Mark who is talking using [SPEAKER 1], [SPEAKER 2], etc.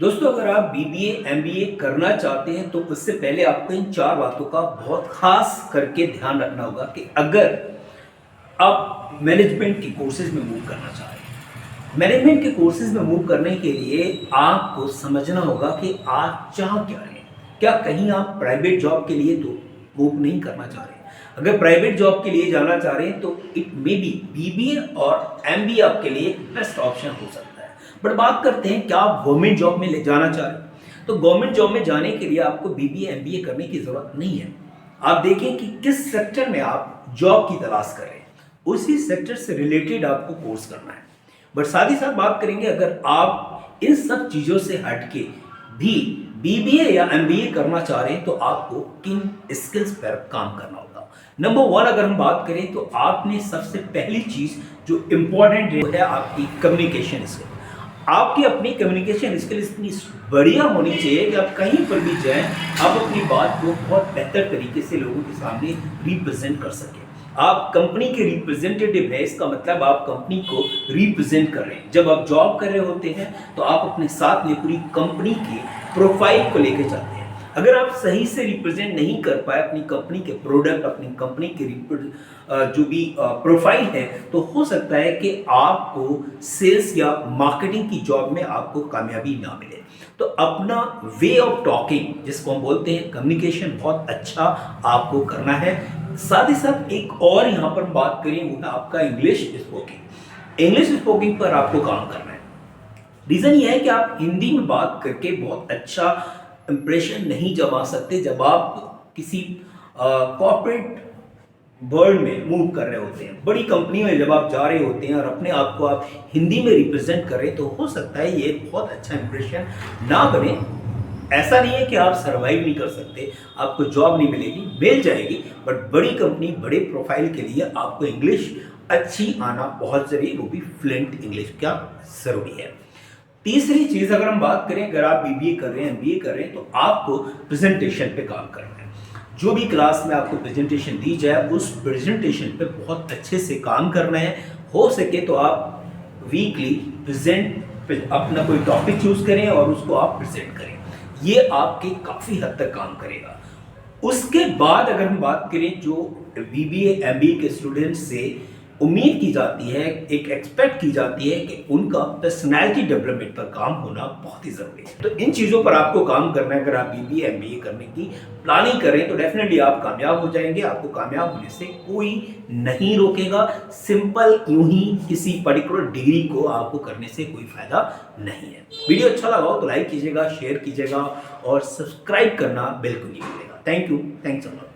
[SPEAKER 1] दोस्तों, अगर आप बीबीए एमबीए करना चाहते हैं तो उससे पहले आपको इन 4 बातों का बहुत खास करके ध्यान रखना होगा कि अगर आप मैनेजमेंट के कोर्सेज में मूव करना चाह रहे हैं, मैनेजमेंट के कोर्सेज में मूव करने के लिए आपको समझना होगा कि आप चाह क्या रहे हैं। क्या कहीं आप प्राइवेट जॉब के लिए तो मूव नहीं करना चाह रहे हैं? अगर प्राइवेट जॉब के लिए जाना चाह रहे हैं तो इट मे बी बीबीए और एमबीए आपके लिए बेस्ट ऑप्शन हो सकता है। बट बात करते हैं, क्या आप गवर्नमेंट जॉब में ले जाना चाह रहे हैं? तो गवर्नमेंट जॉब में जाने के लिए आपको बीबीए एमबीए करने की जरूरत नहीं है। आप देखें कि किस सेक्टर में आप जॉब की तलाश कर रहे हैं, उसी सेक्टर से रिलेटेड आपको कोर्स करना है। बट साथ ही साथ बात करेंगे, अगर आप इन सब चीज़ों से हटके भी बीबीए या एमबीए करना चाह रहे हैं तो आपको किन स्किल्स पर काम करना होगा। नंबर 1 अगर हम बात करें तो आपने सबसे पहली चीज़ जो इम्पोर्टेंट है आपकी कम्युनिकेशन स्किल। आपकी अपनी कम्युनिकेशन स्किल इतनी बढ़िया होनी चाहिए कि आप कहीं पर भी जाएं, आप अपनी बात को बहुत बेहतर तरीके से लोगों के सामने रिप्रेजेंट कर सकें। आप कंपनी के रिप्रेजेंटेटिव हैं, इसका मतलब आप कंपनी को रिप्रेजेंट कर रहे हैं। जब आप जॉब कर रहे होते हैं तो आप अपने साथ में पूरी कंपनी के प्रोफाइल को लेकर चलते हैं। अगर आप सही से रिप्रेजेंट नहीं कर पाए अपनी कंपनी के प्रोडक्ट, अपनी कंपनी के जो भी प्रोफाइल है, तो हो सकता है कि आपको सेल्स या मार्केटिंग की जॉब में आपको कामयाबी ना मिले। तो अपना वे ऑफ टॉकिंग, जिसको हम बोलते हैं कम्युनिकेशन, बहुत अच्छा आपको करना है। साथ ही साथ एक और यहाँ पर बात करें, वो है आपका इंग्लिश स्पोकिंग। इंग्लिश स्पोकिंग पर आपको काम करना है। रीज़न ये है कि आप हिंदी में बात करके बहुत अच्छा इंप्रेशन नहीं जमा सकते जब आप किसी कॉर्पोरेट वर्ल्ड में मूव कर रहे होते हैं। बड़ी कंपनी में जब आप जा रहे होते हैं और अपने आप को आप हिंदी में रिप्रेजेंट कर रहे हैं, तो हो सकता है ये बहुत अच्छा इंप्रेशन ना बने। ऐसा नहीं है कि आप सर्वाइव नहीं कर सकते, आपको जॉब नहीं मिलेगी, मिल जाएगी, बट बड़ी कंपनी, बड़े प्रोफाइल के लिए आपको इंग्लिश अच्छी आना बहुत ज़रूरी, वो भी फ्लुएंट इंग्लिश क्या ज़रूरी है। तीसरी चीज़ अगर हम बात करें, अगर आप बीबीए कर रहे हैं, एमबीए कर रहे हैं, तो आपको प्रेजेंटेशन पे काम करना है। जो भी क्लास में आपको प्रेजेंटेशन दी जाए, उस प्रेजेंटेशन पे बहुत अच्छे से काम करना है। हो सके तो आप वीकली प्रेजेंट अपना कोई टॉपिक चूज करें और उसको आप प्रेजेंट करें। ये आपके काफ़ी हद तक काम करेगा। उसके बाद अगर हम बात करें, जो बीबीए एमबीए के स्टूडेंट्स से उम्मीद की जाती है, एक एक्सपेक्ट की जाती है कि उनका पर्सनैलिटी डेवलपमेंट पर काम होना बहुत ही ज़रूरी है। तो इन चीज़ों पर आपको काम करना है। अगर आप बीबीए एमबीए करने की प्लानिंग करें तो डेफिनेटली आप कामयाब हो जाएंगे। आपको कामयाब होने से कोई नहीं रोकेगा। सिंपल यूं ही किसी पर्टिकुलर डिग्री को आपको करने से कोई फ़ायदा नहीं है। वीडियो अच्छा लगा हो तो लाइक कीजिएगा, शेयर कीजिएगा और सब्सक्राइब करना बिल्कुल नहीं भूलिएगा। Thank you, thanks a lot.